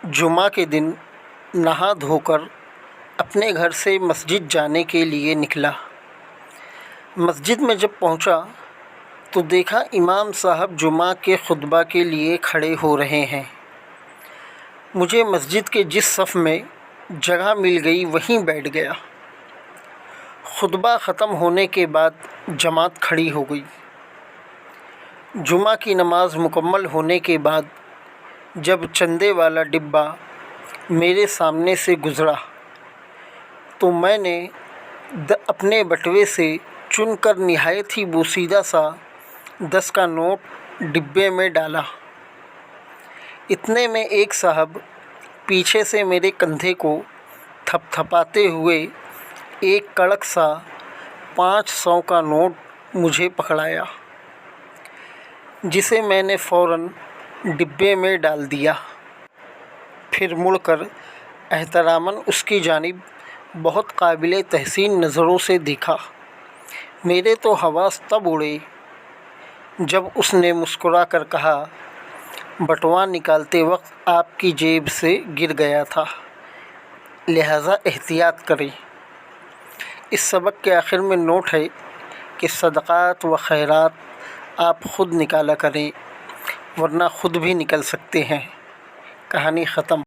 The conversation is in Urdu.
جمعہ کے دن نہا دھو کر اپنے گھر سے مسجد جانے کے لیے نکلا۔ مسجد میں جب پہنچا تو دیکھا امام صاحب جمعہ کے خطبہ کے لیے کھڑے ہو رہے ہیں۔ مجھے مسجد کے جس صف میں جگہ مل گئی وہیں بیٹھ گیا۔ خطبہ ختم ہونے کے بعد جماعت کھڑی ہو گئی۔ جمعہ کی نماز مکمل ہونے کے بعد جب چندے والا ڈبہ میرے سامنے سے گزرا تو میں نے اپنے بٹوے سے چن کر نہایت ہی بوسیدہ سا 10 کا نوٹ ڈبے میں ڈالا۔ اتنے میں ایک صاحب پیچھے سے میرے کندھے کو تھپ تھپاتے ہوئے ایک کڑک سا 500 کا نوٹ مجھے پکڑایا، جسے میں نے فوراً ڈبے میں ڈال دیا۔ پھر مڑ کر احتراماً اس کی جانب بہت قابل تحسین نظروں سے دیکھا۔ میرے تو حواس تب اڑے جب اس نے مسکرا کر کہا، بٹوا نکالتے وقت آپ کی جیب سے گر گیا تھا، لہٰذا احتیاط کریں۔ اس سبق کے آخر میں نوٹ ہے کہ صدقات و خیرات آپ خود نکالا کریں ورنہ خود بھی نکل سکتے ہیں۔ کہانی ختم۔